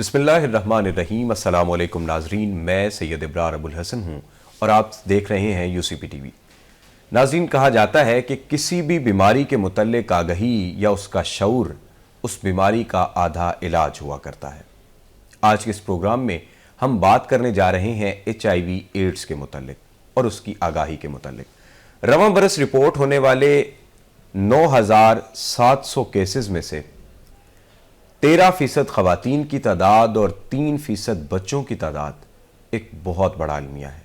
बिस्मिल्लाहिर्रहमानिर्रहीम। अस्सलाम वालेकुम नाजरीन, मैं सैयद इब्रार अबुल हसन हूँ और आप देख रहे हैं यूसीपी टीवी। नाजरीन, कहा जाता है कि किसी भी बीमारी के मुतल्लिक आगही या उसका शऊर उस बीमारी का आधा इलाज हुआ करता है। आज के इस प्रोग्राम में हम बात करने जा रहे हैं HIV एड्स के मुतल्लिक और उसकी आगाही के मुतल्लिक। रवां बरस रिपोर्ट होने वाले 9,700 केसेस में से 13% खवातीन की तादाद और 3% बच्चों की तादाद एक बहुत बड़ा अलमिया है।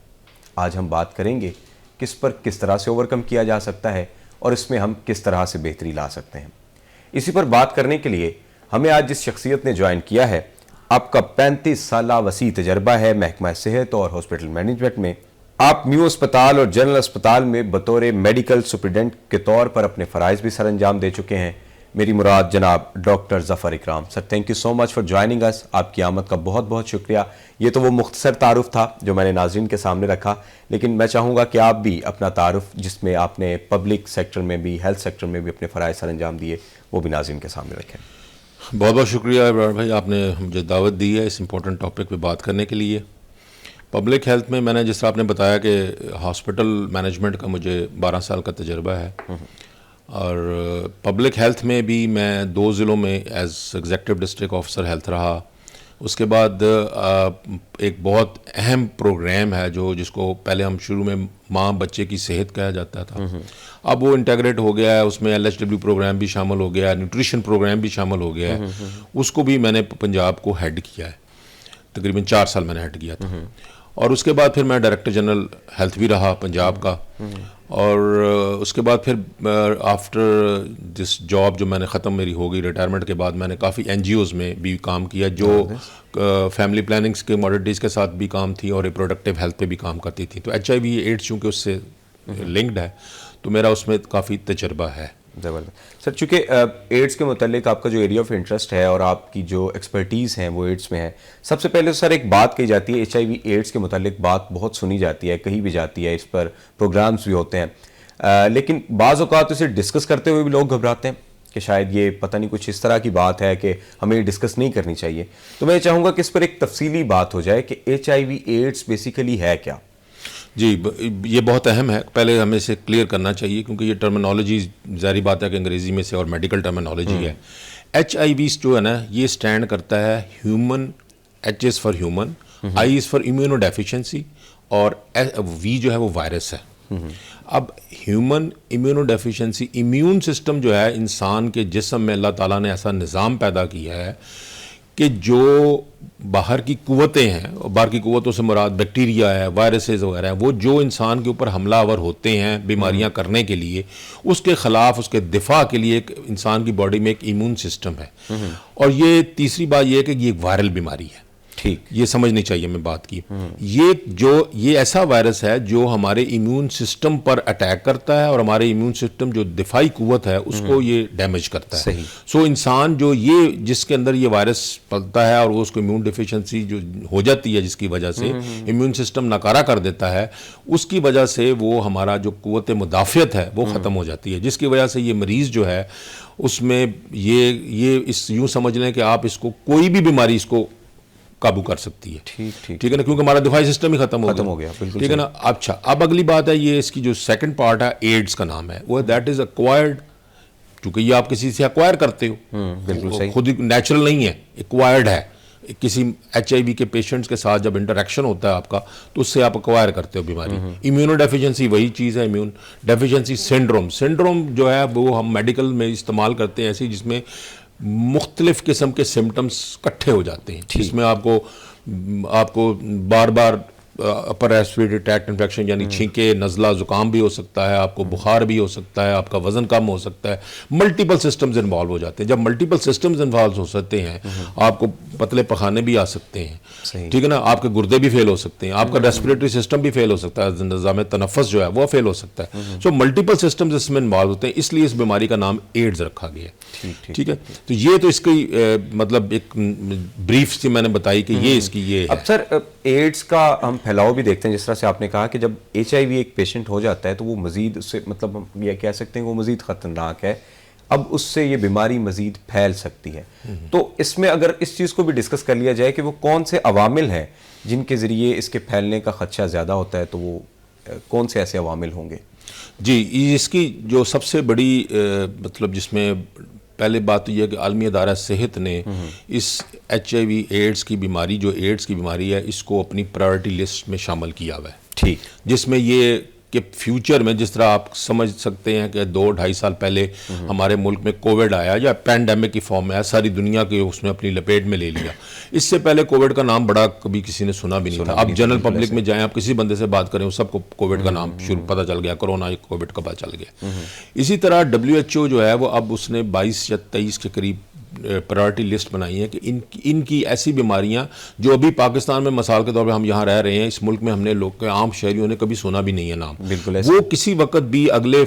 आज हम बात करेंगे कि इस पर किस तरह से ओवरकम किया जा सकता है और इसमें हम किस तरह से बेहतरी ला सकते हैं। इसी पर बात करने के लिए हमें आज जिस शख्सियत ने ज्वाइन किया है, आपका 35 साल वसी तजर्बा है महकमा सेहत और हॉस्पिटल मैनेजमेंट में। आप म्यू अस्पताल और जनरल अस्पताल में बतौर मेडिकल सुपरिटेंडेंट के तौर पर अपने फ़राइज़ भी सर अंजाम दे चुके हैं। मेरी मुराद जनाब doctor Zafar Ikram. Sir, thank you so much for joining us. आपकी आमद का बहुत बहुत शुक्रिया। ये तो वो मुख्तसर तारुफ था जो मैंने नाज़रीन के सामने रखा, लेकिन मैं चाहूँगा कि आप भी अपना तारुफ, जिसमें आपने पब्लिक सेक्टर में भी, हेल्थ सेक्टर में भी अपने फ़राइज़ सर अंजाम दिए, वो भी नाज़रीन के सामने रखें। बहुत बहुत शुक्रिया इब्रार भाई, आपने मुझे दावत दी है इस इम्पोर्टेंट टॉपिक पे बात करने के लिए। पब्लिक हेल्थ में मैंने जिस तरह आपने बताया कि हॉस्पिटल मैनेजमेंट का मुझे 12 साल का तजर्बा है और पब्लिक हेल्थ में भी मैं 2 ज़िलों में as executive district officer health रहा। उसके बाद एक बहुत अहम प्रोग्राम है जिसको पहले हम शुरू में माँ बच्चे की सेहत कहा जाता था, अब वो इंटीग्रेट हो गया है। उसमें LHW प्रोग्राम भी शामिल हो गया है, न्यूट्रिशन प्रोग्राम भी शामिल हो गया है। उसको भी मैंने पंजाब को हेड किया है, तकरीबन 4 साल मैंने हेड किया था। और उसके बाद फिर मैं डायरेक्टर जनरल हेल्थ भी रहा पंजाब का। और उसके बाद फिर आफ्टर दिस जॉब जो मैंने ख़त्म मेरी हो गई रिटायरमेंट के बाद, मैंने काफ़ी NGOs में भी काम किया जो फैमिली प्लानिंग्स के मॉडलिटीज़ के साथ भी काम थी और रिप्रोडक्टिव हेल्थ पे भी काम करती थी। तो HIV एड्स चूँकि उससे लिंक्ड है तो मेरा उसमें काफ़ी तजर्बा है। ज़बरदस्त सर। चूँकि एड्स के मुतालिक आपका जो एरिया ऑफ इंटरेस्ट है और आपकी जो एक्सपर्टीज़ है वो एड्स में है, सबसे पहले तो सर एक बात कही जाती है, HIV एड्स के मुतालिक बात बहुत सुनी जाती है, कही भी जाती है, इस पर प्रोग्राम्स भी होते हैं, लेकिन बाज़ औक़ात इसे डिस्कस करते हुए भी लोग घबराते हैं कि शायद ये पता नहीं कुछ इस तरह की बात है कि हमें डिस्कस नहीं करनी चाहिए। तो मैं चाहूँगा कि इस पर एक तफसीली बात हो जाए कि HIV एड्स बेसिकली है क्या। जी, ये बहुत अहम है, पहले हमें इसे क्लियर करना चाहिए क्योंकि ये टर्मिनोलॉजी ज़ाहिर बात है कि अंग्रेज़ी में से और मेडिकल टर्मिनोलॉजी है। HIV जो है ना, ये स्टैंड करता है human, H is for human, I is for immuno deficiency और V जो है वो वायरस है। अब human immuno deficiency, immune system जो है इंसान के जिस्म में अल्लाह ताला ने ऐसा निज़ाम पैदा किया है कि जो बाहर की कुव्वतें हैं, और बाहर की कुव्वतों से मुराद बैक्टीरिया है, वायरसेस वगैरह है, वो जो इंसान के ऊपर हमलावर होते हैं बीमारियां करने के लिए, उसके ख़िलाफ़ उसके दिफा के लिए एक इंसान की बॉडी में एक इम्यून सिस्टम है। और ये तीसरी बात ये है कि ये एक वायरल बीमारी है। ठीक, ये समझनी चाहिए मैं बात की। ये ऐसा वायरस है जो हमारे इम्यून सिस्टम पर अटैक करता है और हमारे इम्यून सिस्टम जो दिफाई कुव्वत है उसको ये डैमेज करता है। सो इंसान जो ये जिसके अंदर ये वायरस पलता है और वो उसको इम्यून डिफिशिएंसी जो हो जाती है, जिसकी वजह से इम्यून सिस्टम नाकारा कर देता है, उसकी वजह से वो हमारा जो कुव्वत मुदाफ़ियत है वो ख़त्म हो जाती है, जिसकी वजह से ये मरीज़ जो है उसमें ये इस यूँ समझ लें कि आप इसको कोई भी बीमारी इसको काबू कर सकती है। ठीक है ना, क्योंकि हमारा दिफाई सिस्टम ही खत्म हो गया। ठीक है ना। अच्छा, अब अगली बात है, ये इसकी जो सेकंड पार्ट है एड्स का नाम है वो दैट इज एक्वायर्ड, क्योंकि ये आप किसी से एक्वायर करते हो, बिल्कुल सही, खुद नेचुरल नहीं है, एक्वायर्ड है। किसी HIV के पेशेंट्स के साथ जब इंटरेक्शन होता है आपका तो उससे आप एक्वायर करते हो बीमारी। इम्यूनो डेफिशिएंसी वही चीज़ है, इम्यून डेफिशिएंसी सिंड्रोम जो है वो हम मेडिकल में इस्तेमाल करते हैं ऐसी जिसमें मुख्तलिफ किस्म के सिम्टम्स इकट्ठे हो जाते हैं, जिसमें आपको बार बार अपर रेस्पिरेटरी ट्रैक्ट इन्फेक्शन यानी छींके, नज़ला, ज़ुकाम भी हो सकता है, आपको बुखार भी हो सकता है, आपका वज़न कम हो सकता है, मल्टीपल सिस्टम्स इन्वॉल्व हो जाते हैं। जब मल्टीपल सिस्टम्स इन्वॉल्व हो सकते हैं, आपको पतले पखाने भी आ सकते हैं, ठीक है ना, आपके गुर्दे भी फेल हो सकते हैं, आपका रेस्पिरेटरी सिस्टम भी फेल हो सकता है, निज़ाम तनफ़्फ़ुस जो है वो फेल हो सकता है। सो मल्टीपल सिस्टम्स इसमें इन्वॉल्व होते हैं, इसलिए इस बीमारी का नाम एड्स रखा गया है। ठीक है, तो ये तो इसकी मतलब एक ब्रीफ सी मैंने बताई कि ये इसकी ये है। अब सर एड्स का हम फैलाव भी देखते हैं, जिस तरह से आपने कहा कि जब HIV एक पेशेंट हो जाता है तो वो मज़ीद उससे मतलब हम ये कह सकते हैं वो मज़ीद ख़तरनाक है। अब उससे ये बीमारी मजीद फैल सकती है। तो इसमें अगर इस चीज़ को भी डिस्कस कर लिया जाए कि वो कौन से अवामिल हैं जिनके ज़रिए इसके फैलने का खदशा ज़्यादा होता है, तो वो कौन से ऐसे अवामिल होंगे? जी, इसकी जो सबसे बड़ी मतलब जिसमें पहले बात तो यह है कि आलमी अदारा सेहत ने इस HIV एड्स की बीमारी, जो एड्स की बीमारी है, इसको अपनी प्रायोरिटी लिस्ट में शामिल किया हुआ है। ठीक। जिसमें ये कि फ्यूचर में जिस तरह आप समझ सकते हैं कि 2-2.5 साल पहले हमारे मुल्क में कोविड आया या पैंडेमिक की फॉर्म में आया, सारी दुनिया के उसने अपनी लपेट में ले लिया। इससे पहले कोविड का नाम बड़ा कभी किसी ने सुना भी नहीं था। आप जनरल पब्लिक में जाएं, आप किसी बंदे से बात करें, सबको कोविड का नाम शुरू पता चल गया, कोरोना कोविड का पता चल गया। इसी तरह WHO जो है वो अब उसने 22 या 23 के करीब प्रायोरिटी लिस्ट बनाई है कि इनकी ऐसी बीमारियां जो अभी पाकिस्तान में, मिसाल के तौर पे हम यहाँ रह रहे हैं, इस मुल्क में हमने लोग के आम शहरियों ने कभी सुना भी नहीं है नाम, बिल्कुल वो किसी वक्त भी अगले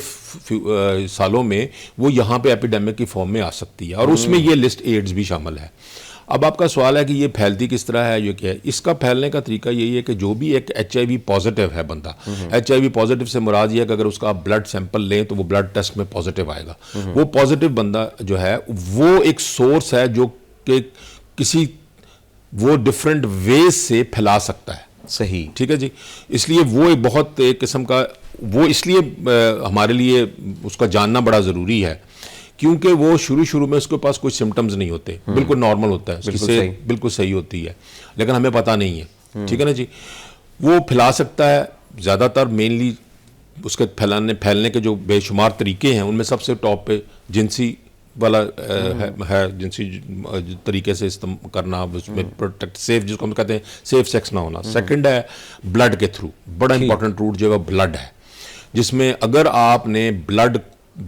सालों में वो यहाँ पे एपिडेमिक की फॉर्म में आ सकती है, और उसमें ये लिस्ट एड्स भी शामिल है। अब आपका सवाल है कि ये फैलती किस तरह है, ये क्या है? इसका फैलने का तरीका यही है कि जो भी एक HIV पॉजिटिव है बंदा, HIV पॉजिटिव से मुराद ये है कि अगर उसका आप ब्लड सैंपल लें तो वो ब्लड टेस्ट में पॉजिटिव आएगा। वो पॉजिटिव बंदा जो है वो एक सोर्स है जो कि किसी वो डिफरेंट वेज से फैला सकता है। सही। ठीक है जी। इसलिए वो एक बहुत एक किस्म का वो इसलिए हमारे लिए उसका जानना बड़ा ज़रूरी है, क्योंकि वो शुरू में उसके पास कोई सिम्टम्स नहीं होते, बिल्कुल नॉर्मल होता है, उसकी सेहत बिल्कुल सही होती है, लेकिन हमें पता नहीं है। ठीक है ना जी। वो फैला सकता है ज़्यादातर, मेनली उसके फैलने के जो बेशुमार तरीके हैं उनमें सबसे टॉप पे जिनसी वाला है जिनसी तरीके से इस्तेमाल करना, उसमें प्रोटेक्ट सेफ, जिसको हम कहते हैं सेफ सेक्स ना होना। सेकंड है ब्लड के थ्रू, बड़ा इंपॉर्टेंट रूट जो है ब्लड है, जिसमें अगर आपने ब्लड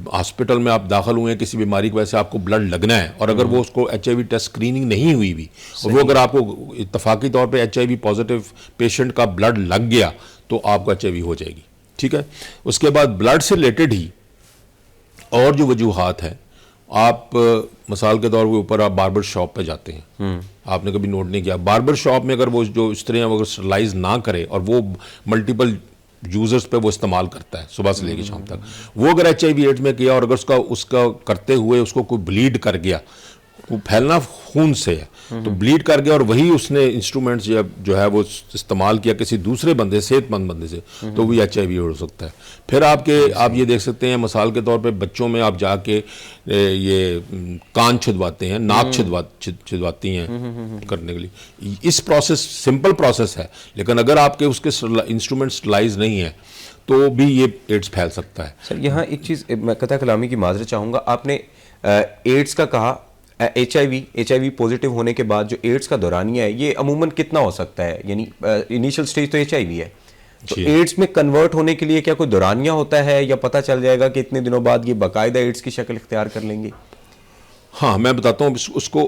हॉस्पिटल में आप दाखिल हुए हैं किसी बीमारी की वजह से, आपको ब्लड लगना है, और अगर वो उसको HIV टेस्ट स्क्रीनिंग नहीं हुई भी, और वो अगर आपको इत्तफाकी तौर पे HIV पॉजिटिव पेशेंट का ब्लड लग गया तो आपको HIV हो जाएगी। ठीक है। उसके बाद ब्लड से रिलेटेड ही और जो वजूहात है, आप मिसाल के तौर के ऊपर आप बार्बर शॉप पे जाते हैं, आपने कभी नोट नहीं किया, बार्बर शॉप में अगर वो जो स्त्रियाँ अगर स्टरलाइज ना करे और वो मल्टीपल यूजर्स पे वो इस्तेमाल करता है सुबह से लेकर शाम तक, वो अगर HIV एड्स में किया और अगर उसका करते हुए उसको कोई ब्लीड कर गया, वो फैलना खून से है, तो ब्लीड कर गया और वही उसने इंस्ट्रूमेंट्स जो है वो इस्तेमाल किया किसी दूसरे बंदे, सेहतमंद बंदे से, तो भी HIV हो सकता है। फिर आप ये देख सकते हैं, मिसाल के तौर पे बच्चों में आप जाके ये कान छिदवाते हैं, नाक छिदवाती हैं करने के लिए, इस प्रोसेस सिंपल प्रोसेस है, लेकिन अगर आपके उसके इंस्ट्रूमेंट स्टरलाइज नहीं है तो भी ये एड्स फैल सकता है। सर यहाँ एक चीज़ मैं कथा कलामी की माजरत चाहूँगा, आपने एड्स का कहा, HIV पॉजिटिव होने के बाद जो एड्स का दौरानिया है ये अमूमन कितना हो सकता है? यानी इनिशियल स्टेज तो HIV है, तो एड्स में कन्वर्ट होने के लिए क्या कोई दौरानिया होता है, या पता चल जाएगा कि इतने दिनों बाद ये बाकायदा एड्स की शक्ल इख्तियार कर लेंगे? हाँ, मैं बताता हूँ उसको।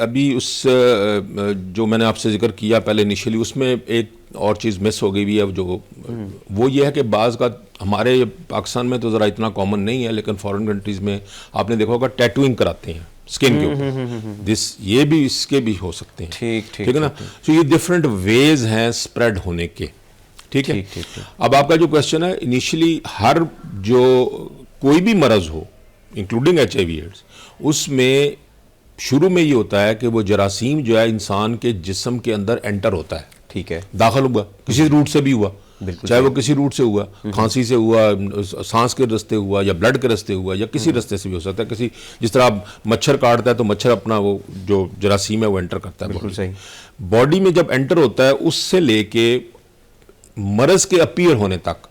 अभी उस जो मैंने आपसे जिक्र किया पहले इनिशियली, उसमें एक और चीज़ मिस हो गई हुई है, जो वो ये है कि बाज़ का हमारे पाकिस्तान में तो ज़रा इतना कॉमन नहीं है, लेकिन फॉरेन कंट्रीज़ में आपने देखा होगा टैटूइंग कराते हैं स्किन के ऊपर, ये भी इसके भी हो सकते हैं। ठीक है ना। तो ये डिफरेंट वेज हैं स्प्रेड होने के। ठीक है। अब आपका जो क्वेश्चन है, इनिशियली हर जो कोई भी मरज हो इंक्लूडिंग HIV एड्स, उसमें शुरू में ये होता है कि वो जरासीम जो है इंसान के जिस्म के अंदर एंटर होता है। ठीक है। दाखिल हुआ, किसी रूट से भी हुआ, चाहे वो किसी रूट से हुआ, खांसी से हुआ, सांस के रास्ते हुआ, या ब्लड के रास्ते हुआ, या किसी रास्ते से भी हो सकता है। किसी जिस तरह आप मच्छर काटता है तो मच्छर अपना वो जो जरासीम है वो एंटर करता है। बिल्कुल सही। बॉडी में जब एंटर होता है, उससे लेके मरज के अपीयर होने तक,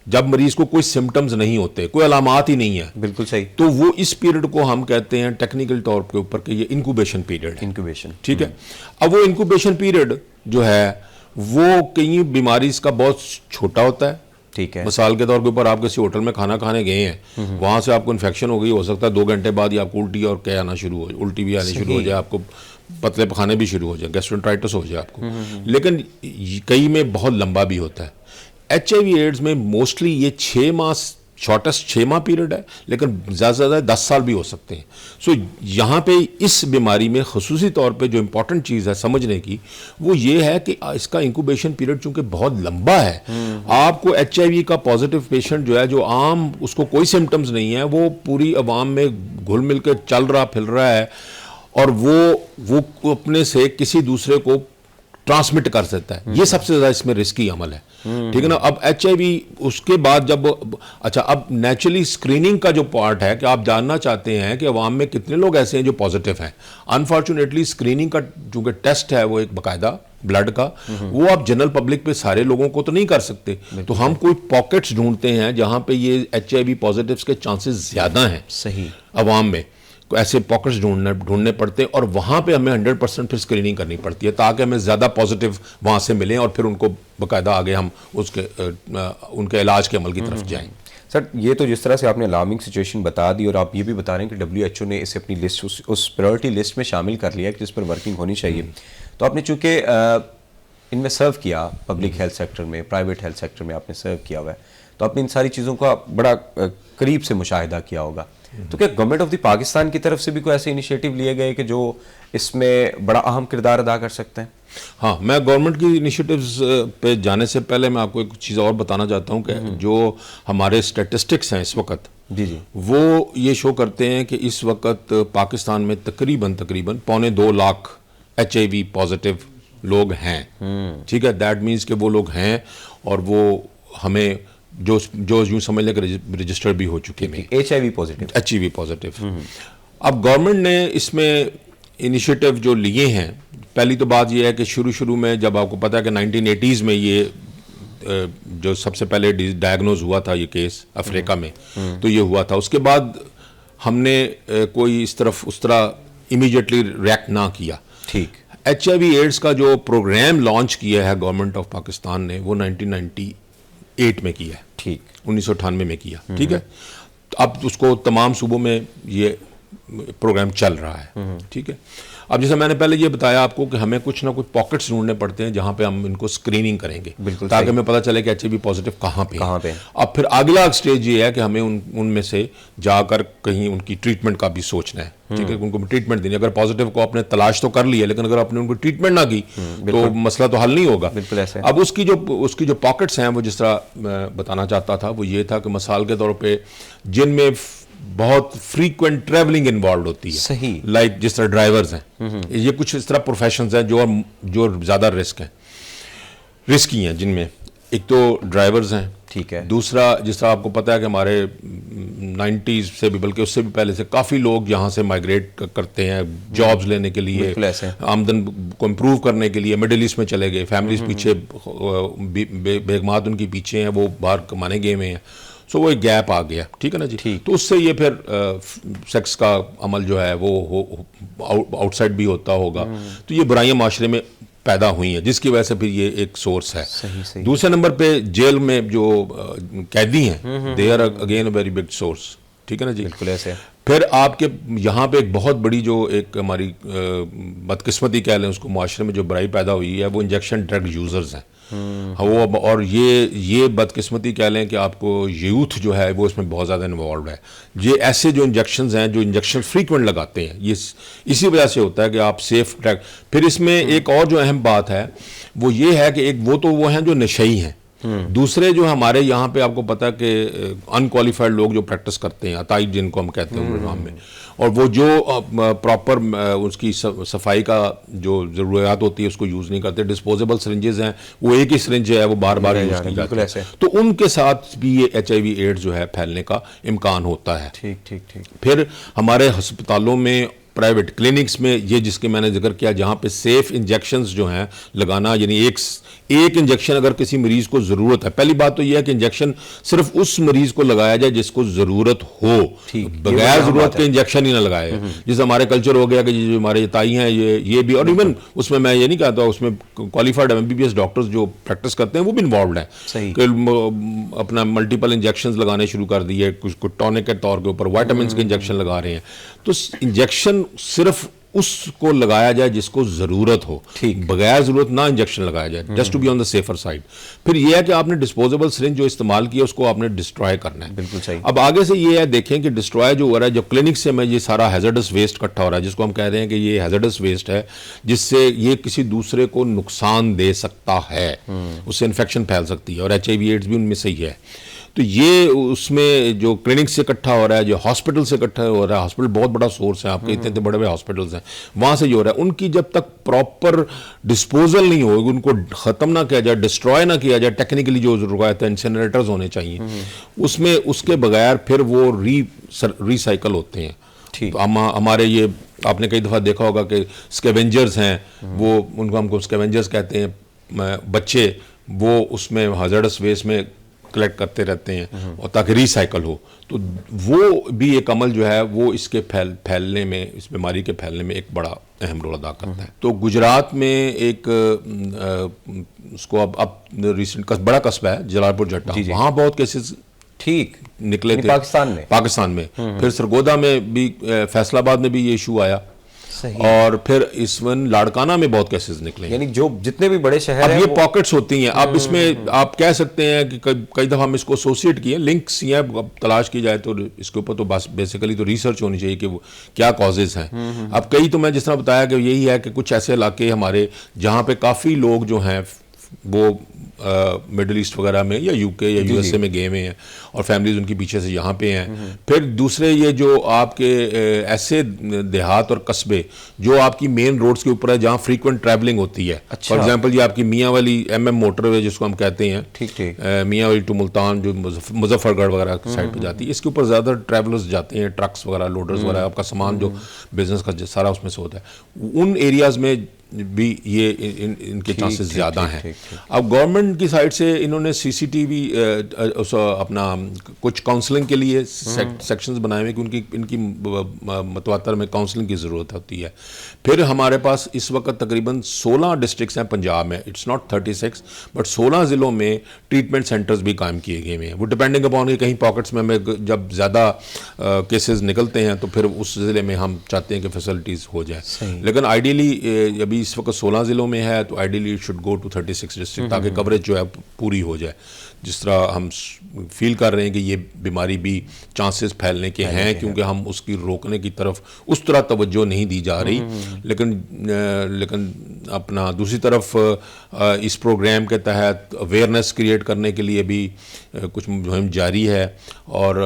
जब मरीज को कोई सिम्टम्स नहीं होते, कोई अलामात ही नहीं है, बिल्कुल सही, तो वो इस पीरियड को हम कहते हैं टेक्निकल तौर के ऊपर कि ये इंक्यूबेशन पीरियड है। इंक्यूबेशन। ठीक है। अब वो इंक्यूबेशन पीरियड जो है वो कई बीमारी का बहुत छोटा होता है। ठीक है। मिसाल के तौर के ऊपर आप किसी होटल में खाना खाने गए हैं, वहां से आपको इन्फेक्शन हो गई, हो सकता है 2 घंटे बाद ही आपको उल्टी और क्या आना शुरू हो, उल्टी भी आनी शुरू हो जाए, आपको पतले पखाने भी शुरू हो जाए, गैस्ट्रोएंटेराइटिस हो जाए आपको। लेकिन कई में बहुत लंबा भी होता है। HIV एड्स में मोस्टली ये 6 माह शॉर्टेस्ट 6 माह पीरियड है, लेकिन ज़्यादा से ज़्यादा 10 साल भी हो सकते हैं। सो यहाँ पे इस बीमारी में खसूसी तौर पे जो इम्पॉर्टेंट चीज़ है समझने की, वो ये है कि इसका इंक्यूबेशन पीरियड चूंकि बहुत लंबा है, आपको HIV का पॉजिटिव पेशेंट जो है, जो आम उसको कोई सिम्टम्स नहीं है, वो पूरी अवाम में घुल मिल के चल रहा फिर रहा है, और वो अपने से किसी दूसरे को ट्रांसमिट कर सकता है। ये सबसे ज़्यादा इसमें रिस्की अमल है, ठीक है ना। अब HIV उसके बाद जब अच्छा, अब नेचुरली स्क्रीनिंग का जो पार्ट है कि आप जानना चाहते हैं कि अवाम में कितने लोग ऐसे हैं जो पॉजिटिव हैं। अनफॉर्चुनेटली स्क्रीनिंग का चूंकि टेस्ट है वो एक बाकायदा ब्लड का, वो आप जनरल पब्लिक पे सारे लोगों को तो नहीं कर सकते, तो हम कोई पॉकेट्स ढूंढते हैं जहां पे ये HIV पॉजिटिव्स के चांसेस ज़्यादा हैं सही अवाम में। ऐसे पॉकेट्स ढूंढने पड़ते हैं, और वहाँ पे हमें 100% फिर स्क्रीनिंग करनी पड़ती है ताकि हमें ज़्यादा पॉजिटिव वहाँ से मिलें, और फिर उनको बाकायदा आगे हम उनके इलाज के अमल की तरफ जाएं। सर, ये तो जिस तरह से आपने अलार्मिंग सिचुएशन बता दी, और आप ये भी बता रहे हैं कि WHO ने इसे अपनी लिस्ट उस प्रायोरिटी लिस्ट में शामिल कर लिया है कि जिस पर वर्किंग होनी चाहिए, तो आपने चूँकि इनमें सर्व किया, पब्लिक हेल्थ सेक्टर में, प्राइवेट हेल्थ सेक्टर में आपने सर्व किया हुआ है, तो आपने इन सारी चीज़ों का बड़ा करीब से मुशाहिदा किया होगा। तो क्या गवर्नमेंट ऑफ द पाकिस्तान की तरफ से भी कोई ऐसे इनिशिएटिव लिए गए कि जो इसमें बड़ा अहम किरदार अदा कर सकते हैं? हाँ, मैं गवर्नमेंट की इनिशिएटिव्स पे जाने से पहले मैं आपको एक चीज़ और बताना चाहता हूँ कि जो हमारे स्टैटिस्टिक्स हैं इस वक्त, जी, वो ये शो करते हैं कि इस वक्त पाकिस्तान में तकरीबन 2.25 लाख HIV पॉजिटिव लोग हैं, ठीक है। दैट मीन्स कि वो लोग हैं, और वो हमें जो यूँ समझ लें कि रजिस्टर भी हो चुके हैं HIV पॉजिटिव। अब गवर्नमेंट ने इसमें इनिशिएटिव जो लिए हैं, पहली तो बात यह है कि शुरू में जब आपको पता है कि 1980s में ये जो सबसे पहले डायग्नोज हुआ था ये केस अफ्रीका में, तो ये हुआ था। उसके बाद हमने कोई उस तरह इमीडिएटली रिएक्ट ना किया। ठीक। HIV एड्स का जो प्रोग्राम लॉन्च किया है गवर्नमेंट ऑफ पाकिस्तान ने, वो 1998 में किया है, ठीक, 1998 में किया, ठीक है। तो अब उसको तमाम सूबों में ये प्रोग्राम चल रहा है, ठीक है। अब जैसे मैंने पहले ये बताया आपको कि हमें कुछ ना कुछ पॉकेट्स ढूंढने पड़ते हैं जहां पे हम इनको स्क्रीनिंग करेंगे, ताकि हमें पता चले कि HIV पॉजिटिव कहाँ पे है। अब फिर अगला स्टेज ये है कि हमें उनमें से जाकर कहीं उनकी ट्रीटमेंट का भी सोचना है, ठीक है। उनको ट्रीटमेंट देनी, अगर पॉजिटिव को आपने तलाश तो कर लिया, लेकिन अगर आपने उनको ट्रीटमेंट ना की तो मसला तो हल नहीं होगा। बिल्कुल ऐसे। अब उसकी जो पॉकेट्स हैं, वो जिस तरह मैं बताना चाहता था वो ये था कि मिसाल के तौर पर जिनमें बहुत फ्रीक्वेंट ट्रैवलिंग इन्वॉल्व होती है, सही, लाइक जिस तरह ड्राइवर्स हैं, ये कुछ इस तरह प्रोफेशंस हैं जो ज़्यादा रिस्की हैं, जिनमें एक तो ड्राइवर्स हैं, ठीक है। दूसरा, जिस तरह आपको पता है कि हमारे 90s से भी, बल्कि उससे भी पहले से काफ़ी लोग यहाँ से माइग्रेट करते हैं जॉब्स लेने के लिए, आमदन को इम्प्रूव करने के लिए मिडिल ईस्ट में चले गए, फैमिलीज पीछे, बेगमात उनकी पीछे हैं, वो बाहर कमाने गए हुए हैं, सो वो एक गैप आ गया, ठीक है ना जी। तो उससे ये फिर सेक्स का अमल जो है वो आउटसाइड भी होता होगा, तो ये बुराइयां माशरे में पैदा हुई हैं, जिसकी वजह से फिर ये एक सोर्स है। सही। दूसरे नंबर पे जेल में जो कैदी हैं, they are again a very big source, ठीक है ना जी। बिल्कुल ऐसे। फिर आपके यहाँ पे एक बहुत बड़ी जो एक हमारी बदकिस्मती कह लें उसको, माशरे में जो बुराई पैदा हुई है, वो इंजेक्शन ड्रग यूज़र्स हैं। हाँ, वो और ये बदकिस्मती कह लें कि आपको यूथ जो है वो इसमें बहुत ज़्यादा इन्वॉल्व है। ये ऐसे जो इंजेक्शंस हैं, जो इंजेक्शन फ्रीक्वेंट लगाते हैं, ये इसी वजह से होता है कि आप सेफ ट्रैक। फिर इसमें एक और जो अहम बात है वो ये है कि एक वो हैं जो नशेई हैं, दूसरे जो हमारे यहाँ पे आपको पता है कि अनक्वालिफाइड लोग जो प्रैक्टिस करते हैं, अताई जिनको हम कहते हैं नाम में, और वो जो प्रॉपर उसकी सफाई का जो ज़रूरियात होती है उसको यूज़ नहीं करते, डिस्पोजेबल सिरिंजेस हैं, वो एक ही सिरिंज है, वो बार बार यूज़ की जाती है, तो उनके साथ भी ये HIV एड्स जो है फैलने का इम्कान होता है। ठीक। फिर हमारे अस्पतालों में, प्राइवेट क्लिनिक्स में, ये जिसके मैंने जिक्र किया, जहाँ पे सेफ इंजेक्शंस जो हैं लगाना, यानी एक इंजेक्शन अगर किसी मरीज को ज़रूरत है, पहली बात तो यह है कि इंजेक्शन सिर्फ उस मरीज को लगाया जाए जिसको ज़रूरत हो, बगैर ज़रूरत के इंजेक्शन ही ना लगाया जाए। जैसे हमारे कल्चर हो गया कि जो हमारे ताई हैं ये भी, और इवन उसमें मैं ये नहीं कहता, उसमें क्वालिफाइड MBBS डॉक्टर्स जो प्रैक्टिस करते हैं वो भी इन्वॉल्व हैं, अपना मल्टीपल इंजेक्शन लगाने शुरू कर दिए, कुछ टॉनिक के तौर के ऊपर विटामिन के इंजेक्शन लगा रहे हैं। तो इंजेक्शन सिर्फ उसको लगाया जाए जिसको ज़रूरत हो, ठीक। बगैर ज़रूरत ना इंजेक्शन लगाया जाए, just to be on the safer side. फिर यह है कि आपने डिस्पोजेबल सिरिंज जो इस्तेमाल किया उसको आपने डिस्ट्रॉय करना है। बिल्कुल सही। अब आगे से ये है, देखें कि डिस्ट्रॉय जो हो रहा है, जो क्लिनिक से में ये सारा हैजर्डस वेस्ट इकट्ठा हो रहा है, जिसको हम कह रहे हैं कि ये हैजर्डस वेस्ट है, जिससे ये किसी दूसरे को नुकसान दे सकता है, उससे इन्फेक्शन फैल सकती है, और HIV एड्स भी उनमें से ही है। तो ये उसमें जो क्लिनिक से इकट्ठा हो रहा है, जो हॉस्पिटल से इकट्ठा हो रहा है, हॉस्पिटल बहुत बड़ा सोर्स है, आपके इतने बड़े बड़े हॉस्पिटल्स हैं, वहाँ से जो हो रहा है, उनकी जब तक प्रॉपर डिस्पोजल नहीं होगी, उनको ख़त्म ना किया जाए, डिस्ट्रॉय ना किया जाए, टेक्निकली जो रिक्वायर्ड है, इंसिनरेटर्स होने चाहिए उसमें, उसके बगैर फिर वो रिसाइकल होते हैं। ठीक। तो हमारे ये आपने कई दफ़ा देखा होगा कि स्कैवेंजर्स हैं, वो उनको हमको स्कैवेंजर्स कहते हैं, बच्चे वो उसमें हज़ार्डस वेस्ट में कलेक्ट करते रहते हैं और ताकि रिसाइकल हो। तो वो भी एक अमल जो है वो इसके फैलने में, इस बीमारी के फैलने में एक बड़ा अहम रोल अदा करता है। तो गुजरात में एक उसको अब रिसेंट बड़ा कस्बा है जलालपुर जट्टा, वहाँ बहुत केसेस ठीक निकले थे पाकिस्तान में। फिर सरगोदा में भी, फैसलाबाद में भी ये इशू आया। सही। और फिर इस वन लाड़काना में बहुत केसेस निकले, यानी जो जितने भी बड़े शहर हैं ये पॉकेट्स होती हैं। अब इसमें आप कह सकते हैं कि कई दफ़ा हम इसको एसोसिएट किए, लिंक्स ये अब तलाश की जाए तो इसके ऊपर तो बस बेसिकली तो रिसर्च होनी चाहिए कि वो क्या कॉजेज़ हैं। अब कई तो मैं जिस तरह बताया कि यही है कि कुछ ऐसे इलाके हमारे जहाँ पे काफ़ी लोग जो हैं वो मिडल ईस्ट वगैरह में या UK या USA में गए हुए हैं और फैमिलीज उनकी पीछे से यहाँ पे हैं। फिर दूसरे ये जो आपके ऐसे देहात और कस्बे जो आपकी मेन रोड्स के ऊपर है जहाँ फ्रीक्वेंट ट्रैवलिंग होती है। फॉर एग्जांपल ये आपकी मियाँ वाली MM मोटरवे जिसको हम कहते हैं, ठीक मियाँ वाली टू मुल्तान जो मुजफ्फरगढ़ वगैरह साइड पर जाती है, इसके ऊपर ज़्यादा ट्रैवलर्स जाते हैं, ट्रक्स वगैरह, लोडर्स वगैरह, आपका सामान जो बिजनेस का सारा उसमें से होता है। उन एरियाज़ में भी ये इनके चांसेस ज़्यादा हैं। अब गवर्नमेंट की साइड से इन्होंने CCTV अपना कुछ काउंसलिंग के लिए सेक्शंस बनाए हुए कि इनकी मतवातर में काउंसलिंग की ज़रूरत होती है। फिर हमारे पास इस वक्त तकरीबन 16 डिस्ट्रिक्ट्स हैं पंजाब में, इट्स नॉट 36 बट 16 ज़िलों में ट्रीटमेंट सेंटर्स भी कायम किए गए हैं। वो डिपेंडिंग अपॉन कि कहीं पॉकेट्स में हमें जब ज़्यादा केसेस निकलते हैं तो फिर उस ज़िले में हम चाहते हैं कि फैसिलिटीज़ हो जाए। लेकिन आइडियली अभी इस वक्त 16 ज़िलों में है तो ideally should go to 36 district ताकि कवरेज जो है पूरी हो जाए। जिस तरह हम फील कर रहे हैं कि ये बीमारी भी चांसेस फैलने के हैं, क्योंकि हम उसकी रोकने की तरफ उस तरह तवज्जो नहीं दी जा रही। लेकिन अपना दूसरी तरफ इस प्रोग्राम के तहत अवेयरनेस क्रिएट करने के लिए भी कुछ मुहिम जारी है और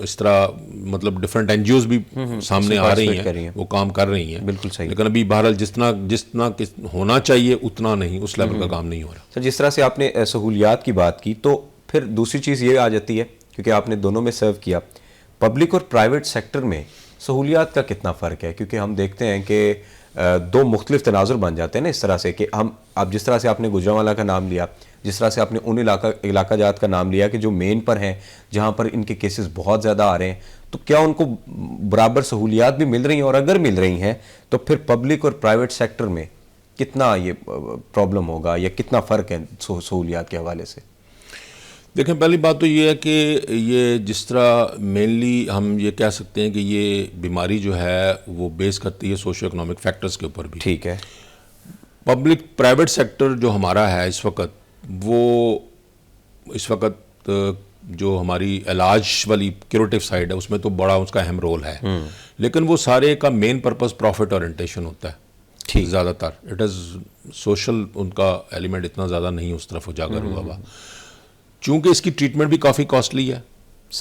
इस तरह मतलब डिफरेंट NGOs भी सामने आ रही हैं, वो काम कर रही हैं। बिल्कुल सही। लेकिन अभी बहरहाल जितना होना चाहिए उतना नहीं, उस लेवल का काम नहीं हो रहा। सर, जिस तरह से आपने सहूलियात की बात की तो फिर दूसरी चीज़ ये आ जाती है, क्योंकि आपने दोनों में सर्व किया, पब्लिक और प्राइवेट सेक्टर में सहूलियात का कितना फ़र्क है? क्योंकि हम देखते हैं कि दो मुख्तलिफ तनाजुर बन जाते हैं ना इस तरह से कि हम, अब जिस तरह से आपने गुजरांवाला का नाम लिया, जिस तरह से आपने उन इलाका जात का नाम लिया कि जो मेन पर हैं, जहाँ पर इनके केसेस बहुत ज़्यादा आ रहे हैं, तो क्या उनको बराबर सहूलियात भी मिल रही हैं? और अगर मिल रही हैं तो फिर पब्लिक और प्राइवेट सेक्टर में कितना ये प्रॉब्लम होगा या कितना फ़र्क है सहूलियात के हवाले से? देखें, पहली बात तो ये है कि ये जिस तरह मेनली हम ये कह सकते हैं कि ये बीमारी जो है वो बेस करती है सोशो इकोनॉमिक फैक्टर्स के ऊपर भी। ठीक है। पब्लिक प्राइवेट सेक्टर जो हमारा है इस वक्त, वो इस वक्त जो हमारी इलाज वाली क्यूरेटिव साइड है उसमें तो बड़ा उसका अहम रोल है, लेकिन वो सारे का मेन पर्पस प्रॉफिट ओरिएंटेशन होता है ज़्यादातर। इट इज़ सोशल, उनका एलिमेंट इतना ज़्यादा नहीं उस तरफ उजागर हुआ हुआ। चूँकि इसकी ट्रीटमेंट भी काफ़ी कॉस्टली है,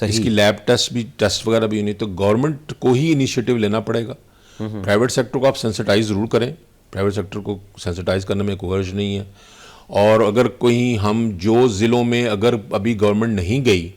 इसकी लैब टेस्ट वगैरह भी नहीं, तो गवर्नमेंट को ही इनिशिएटिव लेना पड़ेगा। प्राइवेट सेक्टर को आप सेंसिटाइज ज़रूर करें, प्राइवेट सेक्टर को सेंसिटाइज करने में कोई हर्ज नहीं है। और अगर कोई हम जो ज़िलों में अगर अभी गवर्नमेंट नहीं गई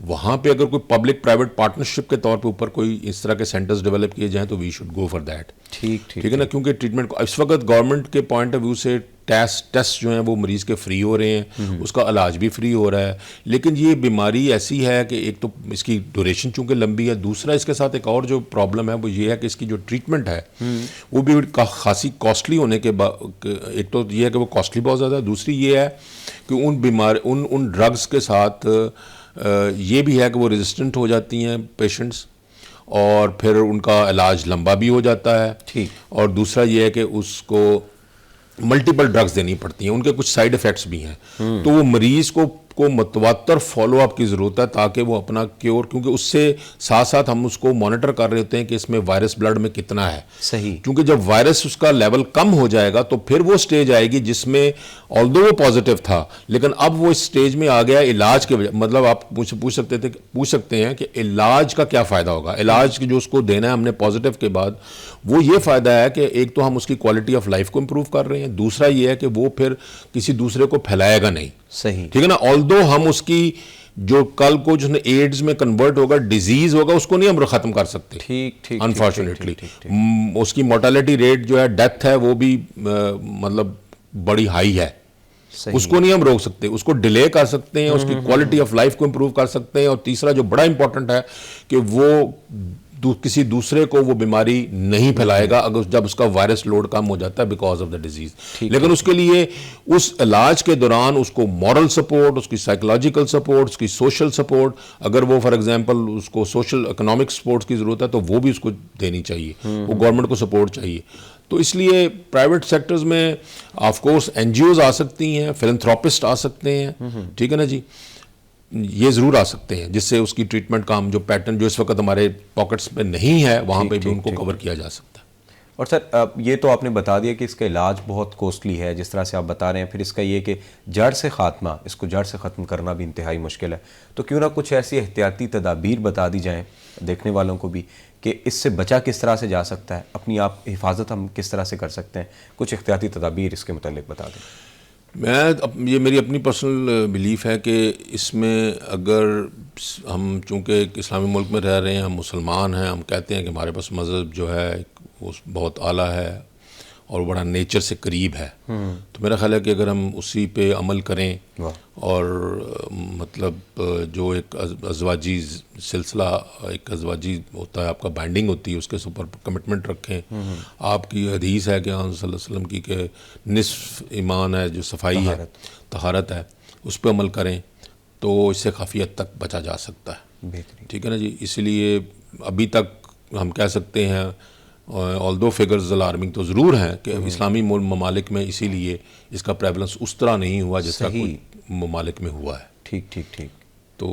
वहाँ पे अगर कोई पब्लिक प्राइवेट पार्टनरशिप के तौर पे ऊपर कोई इस तरह के सेंटर्स डेवलप किए जाएं तो we should go for that. ठीक है ना, क्योंकि ट्रीटमेंट को इस वक्त गवर्नमेंट के पॉइंट ऑफ व्यू से टेस्ट जो हैं वो मरीज़ के फ्री हो रहे हैं, उसका इलाज भी फ्री हो रहा है। लेकिन ये बीमारी ऐसी है कि एक तो इसकी ड्यूरेशन चूँकि लंबी है, दूसरा इसके साथ एक और जो प्रॉब्लम है वो ये है कि इसकी जो ट्रीटमेंट है वो भी खासी कॉस्टली होने के बाद, एक तो ये है कि वो कॉस्टली बहुत ज़्यादा है, दूसरी ये है कि उन ड्रग्स के साथ ये भी है कि वो रेजिस्टेंट हो जाती हैं पेशेंट्स, और फिर उनका इलाज लंबा भी हो जाता है। ठीक। और दूसरा ये है कि उसको मल्टीपल ड्रग्स देनी पड़ती हैं, उनके कुछ साइड इफ़ेक्ट्स भी हैं। तो वो मरीज़ को मतवातर फॉलोअप की ज़रूरत है ताकि वो अपना क्योर, क्योंकि उससे साथ साथ हम उसको मॉनिटर कर रहे होते हैं कि इसमें वायरस ब्लड में कितना है। सही। क्योंकि जब वायरस उसका लेवल कम हो जाएगा तो फिर वो स्टेज आएगी जिसमें ऑल्दो वो पॉजिटिव था लेकिन अब वो इस स्टेज में आ गया इलाज के मतलब आप पूछ सकते हैं कि इलाज का क्या फ़ायदा होगा। इलाज जो उसको देना है हमने पॉजिटिव के बाद, वो ये फ़ायदा है कि एक तो हम उसकी क्वालिटी ऑफ लाइफ को इम्प्रूव कर रहे हैं, दूसरा ये है कि वो फिर किसी दूसरे को फैलाएगा नहीं। सही। ठीक है ना। ऑल्दो हम उसकी जो कल को जिसने एड्स में कन्वर्ट होगा, डिजीज होगा, उसको नहीं हम खत्म कर सकते। ठीक ठीक। अनफॉर्चुनेटली उसकी मोर्टेलिटी रेट जो है, डेथ है, वो भी मतलब बड़ी हाई है। सही। उसको नहीं हम रोक सकते, उसको डिले कर सकते हैं, उसकी क्वालिटी ऑफ लाइफ को इम्प्रूव कर सकते हैं। और तीसरा जो बड़ा इंपॉर्टेंट है कि वो किसी दूसरे को वो बीमारी नहीं फैलाएगा अगर जब उसका वायरस लोड कम हो जाता है बिकॉज ऑफ द डिजीज। लेकिन उसके लिए उस इलाज के दौरान उसको मॉरल सपोर्ट, उसकी साइकोलॉजिकल सपोर्ट, उसकी सोशल सपोर्ट, अगर वो फॉर एग्जांपल उसको सोशल इकोनॉमिक सपोर्ट की ज़रूरत है तो वो भी उसको देनी चाहिए, वो गवर्नमेंट को सपोर्ट चाहिए। तो इसलिए प्राइवेट सेक्टर्स में ऑफ कोर्स एनजीओज आ सकती हैं, फिलैंथ्रोपिस्ट आ सकते हैं, ठीक है ना जी, ये ज़रूर आ सकते हैं जिससे उसकी ट्रीटमेंट का जो पैटर्न जो इस वक्त हमारे पॉकेट्स में नहीं है वहाँ पे भी उनको कवर किया जा सकता है। और सर ये तो आपने बता दिया कि इसका इलाज बहुत कॉस्टली है जिस तरह से आप बता रहे हैं, फिर इसका ये कि जड़ से खात्मा, इसको जड़ से ख़त्म करना भी इंतहाई मुश्किल है। तो क्यों ना कुछ ऐसी एहतियाती तदाबीर बता दी जाएँ देखने वालों को भी कि इससे बचा किस तरह से जा सकता है, अपनी आप हिफाजत हम किस तरह से कर सकते हैं, कुछ एहतियाती तदाबीर इसके मुतालिक बता दें। ये मेरी अपनी पर्सनल बिलीफ है कि इसमें अगर हम चूँकि एक इस्लामी मुल्क में रह रहे हैं, हम मुसलमान हैं, हम कहते हैं कि हमारे पास मज़हब जो है वो बहुत आला है और बड़ा नेचर से करीब है, तो मेरा ख्याल है कि अगर हम उसी पे अमल करें और मतलब जो एक अज़वाजी सिलसिला, एक अज़वाजी होता है आपका, बाइंडिंग होती है, उसके ऊपर कमिटमेंट रखें। आपकी हदीस है कि सल्लल्लाहु अलैहि वसल्लम की कि निस्फ ईमान है जो सफाई है, तहारत है, उस पर अमल करें तो इससे काफ़ी हद तक बचा जा सकता है। ठीक है ना जी। इसलिए अभी तक हम कह सकते हैं ऑल्दो फिगर्स अलार्मिंग तो ज़रूर हैं कि इस्लामी ममालिक में इसीलिए इसका प्रेवलेंस उस तरह नहीं हुआ जिस तरह कोई ममालिक में हुआ है। ठीक ठीक ठीक। तो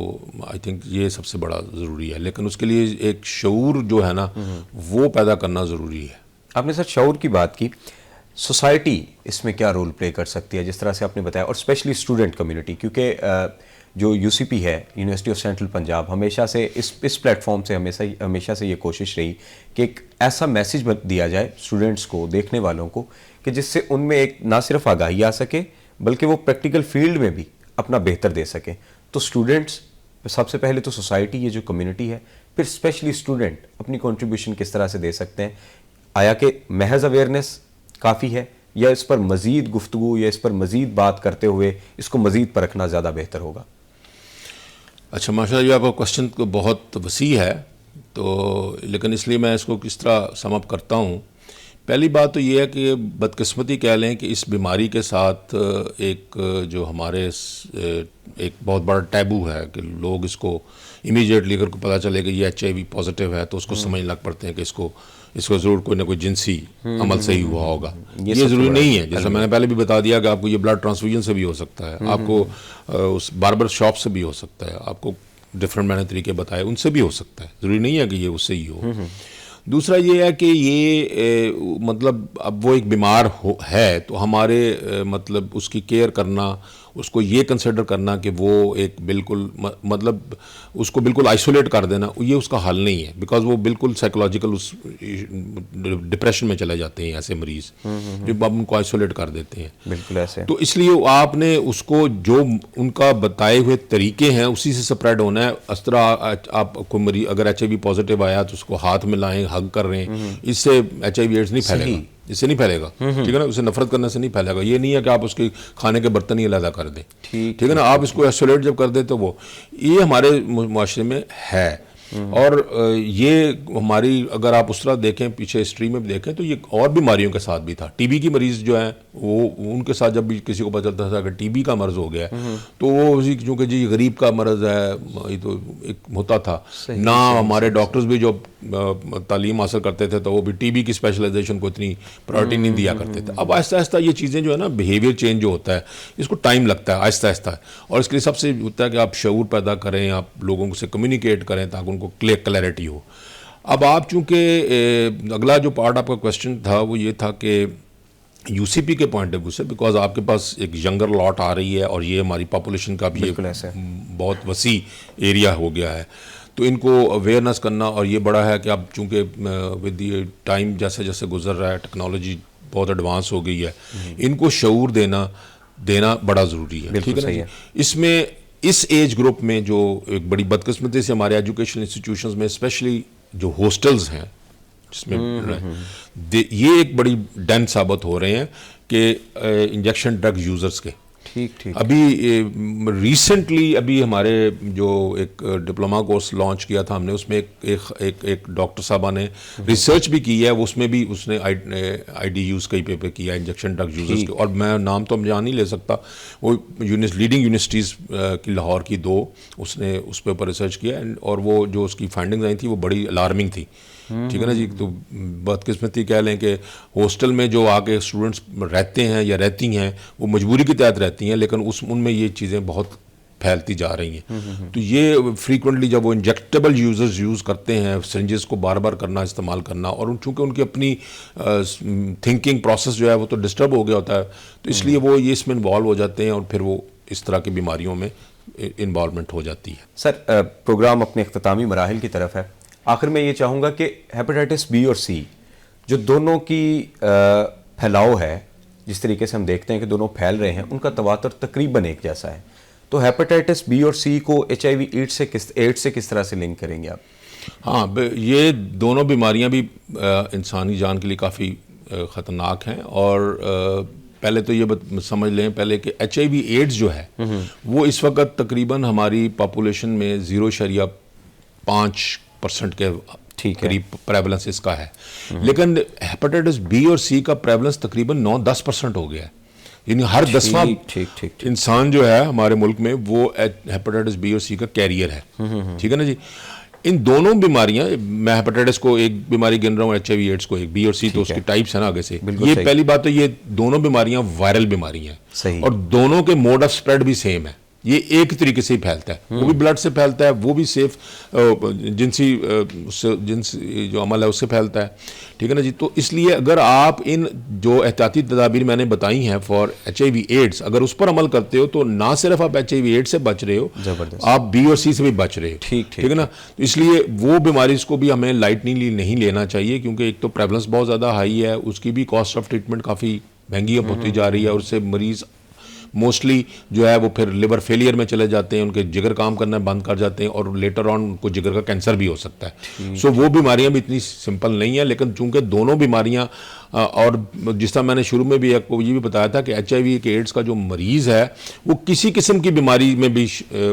आई थिंक ये सबसे बड़ा ज़रूरी है, लेकिन उसके लिए एक शऊर जो है ना वो पैदा करना ज़रूरी है। आपने सर शऊर की बात की, सोसाइटी इसमें क्या रोल प्ले कर सकती है जिस तरह से आपने बताया, और स्पेशली स्टूडेंट कम्युनिटी, क्योंकि जो यूसीपी है, यूनिवर्सिटी ऑफ सेंट्रल पंजाब, हमेशा से इस प्लेटफॉर्म से हमेशा से ये कोशिश रही कि एक ऐसा मैसेज दिया जाए स्टूडेंट्स को, देखने वालों को, कि जिससे उनमें एक ना सिर्फ आगाही आ सके बल्कि वो प्रैक्टिकल फील्ड में भी अपना बेहतर दे सकें। तो स्टूडेंट्स सबसे पहले तो सोसाइटी, ये जो कम्युनिटी है, फिर स्पेशली स्टूडेंट अपनी कंट्रीब्यूशन किस तरह से दे सकते हैं? आया कि महज अवेयरनेस काफ़ी है या इस पर मज़ीद गुफ्तगू या इस पर मज़ीद बात करते हुए इसको मज़ीद परखना ज़्यादा बेहतर होगा? अच्छा, माशाल्लाह, ये आपका क्वेश्चन तो बहुत वसी है, तो लेकिन इसलिए मैं इसको किस तरह सम अप करता हूँ। पहली बात तो ये है कि बदकिस्मती कह लें कि इस बीमारी के साथ एक जो हमारे एक बहुत बड़ा टैबू है कि लोग इसको इमीडिएटली अगर को पता चले कि ये HIV पॉजिटिव है तो उसको समझ लग पड़ते हैं कि इसको ज़रूर कोई ना कोई जिनसी अमल से ही हुआ होगा। ये ज़रूरी नहीं है, जैसा मैंने पहले भी बता दिया कि आपको ये ब्लड ट्रांसफ्यूजन से भी हो सकता है, आपको उस बार्बर शॉप से भी हो सकता है, आपको डिफरेंट मैंने तरीके बताए उनसे भी हो सकता है, ज़रूरी नहीं है कि ये उससे ही हो। दूसरा ये है कि ये मतलब अब वो एक बीमार है तो हमारे मतलब उसकी केयर करना, उसको ये कंसिडर करना कि वो एक बिल्कुल मतलब उसको बिल्कुल आइसोलेट कर देना, ये उसका हल नहीं है, बिकॉज वो बिल्कुल साइकोलॉजिकल उस डिप्रेशन में चले जाते हैं ऐसे मरीज़ जब आप उनको आइसोलेट कर देते हैं, बिल्कुल ऐसे। तो इसलिए आपने उसको जो उनका बताए हुए तरीके हैं उसी से स्प्रेड होना है। इस तरह आप कोई मरीज अगर HIV पॉजिटिव आया तो उसको हाथ मिलाएं, हग कर रहे हैं, इससे HIV एड्स नहीं फैलेगा, इससे नहीं फैलेगा, ठीक है ना, उसे नफरत करने से नहीं फैलेगा। ये नहीं है कि आप उसके खाने के बर्तन ही अलग कर दें, ठीक है ना, आप इसको आइसोलेट जब कर दें तो वो ये हमारे मुआशरे में है। और ये हमारी अगर आप उस तरह देखें पीछे हिस्ट्री में भी देखें तो ये और बीमारियों के साथ भी था। टीबी की मरीज जो है वो उनके साथ जब भी किसी को पता चलता था कि टीबी का मर्ज हो गया है तो वो चूँकि जी गरीब का मर्ज है ये तो एक होता था ना। हमारे डॉक्टर्स भी जो तालीम हासिल करते थे तो वो भी टीबी की स्पेशलाइजेशन को इतनी प्रायोरिटी नहीं दिया करते थे। अब आहिस्ता आहिस्ता ये चीज़ें जो है ना बिहेवियर चेंज जो होता है इसको टाइम लगता है आहिस्ता आहिस्ता, और इसके लिए सबसे होता है कि आप शऊर पैदा करें, आप लोगों से कम्युनिकेट करें ताकि उनको क्लैरिटी हो। अब आप चूँकि अगला जो पार्ट आपका क्वेश्चन था वो ये था कि यूसीपी के पॉइंट ऑफ व्यू से, बिकॉज आपके पास एक यंगर लॉट आ रही है और ये हमारी पॉपुलेशन का भी एक बहुत वसी एरिया हो गया है, तो इनको अवेयरनेस करना, और ये बड़ा है कि अब चूँकि विद द टाइम जैसे जैसे गुजर रहा है टेक्नोलॉजी बहुत एडवांस हो गई है, इनको शऊर देना बड़ा ज़रूरी है। ठीक है ना। इसमें इस एज ग्रुप में जो एक बड़ी बदकिस्मती से हमारे एजुकेशन इंस्टीट्यूशंस में स्पेशली जो हॉस्टल्स हैं जिसमें ये एक बड़ी डेन साबित हो रहे हैं कि इंजेक्शन ड्रग यूज़र्स के। ठीक। अभी रिसेंटली अभी हमारे जो एक डिप्लोमा कोर्स लॉन्च किया था हमने, उसमें एक डॉक्टर साहबा ने रिसर्च भी की है, उसमें भी उसने आईडी यूज़ कई पेपर किया इंजेक्शन ड्रग यूज़र्स के, और मैं नाम तो हम जान नहीं ले सकता, वो लीडिंग यूनिवर्सिटीज़ की लाहौर की 2 उसने उस पर ऊपर रिसर्च किया, और वो जो उसकी फाइंडिंग्स आई थी वो बड़ी अलार्मिंग थी। ठीक है ना जी। तो बदकिस्मती कह लें कि हॉस्टल में जो आके स्टूडेंट्स रहते हैं या रहती हैं वो मजबूरी के तहत रहती हैं, लेकिन उनमें ये चीज़ें बहुत फैलती जा रही हैं। तो ये फ्रीक्वेंटली जब वो इंजेक्टेबल यूज़र्स यूज़ करते हैं, सिरिंजेस को बार बार करना, इस्तेमाल करना, और चूँकि उनकी अपनी थिंकिंग प्रोसेस जो है वो तो डिस्टर्ब हो गया होता है, तो इसलिए वो ये इसमें इन्वॉल्व हो जाते हैं और फिर वो इस तरह की बीमारियों में इन्वॉल्वमेंट हो जाती है। सर, प्रोग्राम अपने इख्तितामी मराहिल की तरफ है। आखिर में ये चाहूँगा कि हेपेटाइटिस बी और सी जो दोनों की फैलाव है, जिस तरीके से हम देखते हैं कि दोनों फैल रहे हैं, उनका तवातर तकरीबन एक जैसा है, तो हेपेटाइटिस बी और सी को HIV एड्स से किस तरह से लिंक करेंगे आप? हाँ, ये दोनों बीमारियां भी इंसानी जान के लिए काफ़ी ख़तरनाक हैं, और पहले तो ये समझ लें पहले कि HIV एड्स जो है वो इस वक्त तकरीबन हमारी पॉपुलेशन में 0.5% के करीब प्रेवलेंस इसका है, लेकिन हेपेटाइटिस बी और सी का प्रेवलेंस तकरीबन 9-10% हो गया है। यानी हर 10वां इंसान जो है हमारे मुल्क में वो हेपेटाइटिस बी और सी का कैरियर है। ठीक है ना जी। इन दोनों बीमारियां, मैं हेपेटाइटिस को एक बीमारी गिन रहा हूँ, HIV एड्स को एक, बी और सी तो उसकी टाइप्स है ना आगे से। ये पहली बात, तो ये दोनों बीमारियां वायरल बीमारियां हैं और दोनों के मोड ऑफ स्प्रेड भी सेम है। ये एक तरीके से ही फैलता है, वो भी ब्लड से फैलता है, वो भी सेफ जिन्स जो अमल है उससे फैलता है। ठीक है ना जी। तो इसलिए अगर आप इन जो एहतियाती तदाबीर मैंने बताई हैं फॉर HIV एड्स, अगर उस पर अमल करते हो तो ना सिर्फ आप HIV एड्स से बच रहे हो, आप बी और सी से भी बच रहे हो। ठीक है ना। तो इसलिए वो बीमारी को भी हमें लाइटली नहीं लेना चाहिए, क्योंकि एक तो प्रेवलेंस बहुत ज़्यादा हाई है, उसकी भी कॉस्ट ऑफ ट्रीटमेंट काफ़ी महंगी होती जा रही है, और उससे मरीज़ मोस्टली जो है वो फिर लिवर फेलियर में चले जाते हैं, उनके जिगर काम करना बंद कर जाते हैं, और लेटर ऑन उनको जिगर का कैंसर भी हो सकता है। सो वो बीमारियां भी इतनी सिंपल नहीं है, लेकिन चूंकि दोनों बीमारियां, और जिस तरह मैंने शुरू में भी आपको ये भी बताया था कि HIV के एड्स का जो मरीज़ है वो किसी किस्म की बीमारी में भी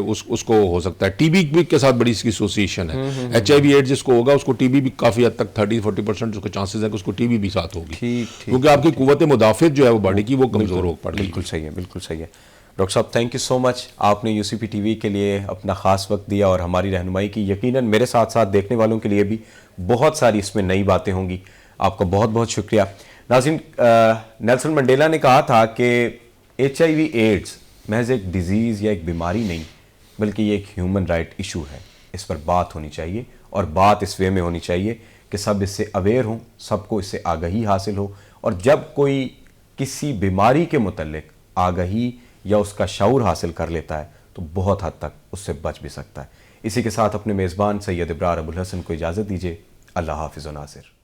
उसको हो सकता है। TB के साथ बड़ी इसकी एसोसिएशन है। HIV एड्स जिसको होगा उसको TB भी काफ़ी हद तक 30-40% उसके चांसेस है कि उसको TB भी साथ होगी, क्योंकि आपकी कुव्वत मुदाफ़ियत जो है वो बॉडी की वो कमज़ोर हो पड़ रही है। बिल्कुल सही है, बिल्कुल सही है। डॉक्टर साहब, थैंक यू सो मच, आपने UCP TV के लिए अपना ख़ास वक्त दिया और हमारी रहनुमाई की। यकीनन मेरे साथ साथ देखने वालों के लिए भी बहुत सारी इसमें नई बातें होंगी। आपका बहुत बहुत शुक्रिया। नाज़रीन, नेल्सन मंडेला ने कहा था कि HIV एड्स महज एक डिज़ीज़ या एक बीमारी नहीं, बल्कि ये एक ह्यूमन राइट इशू है। इस पर बात होनी चाहिए, और बात इस वे में होनी चाहिए कि सब इससे अवेयर हों, सबको इससे आगाही हासिल हो, और जब कोई किसी बीमारी के मुतल्लिक आगाही या उसका शऊर हासिल कर लेता है तो बहुत हद तक उससे बच भी सकता है। इसी के साथ अपने मेज़बान सैयद इब्रार अबुल हसन को इजाज़त दीजिए। अल्लाह हाफ़िज़ व नासिर।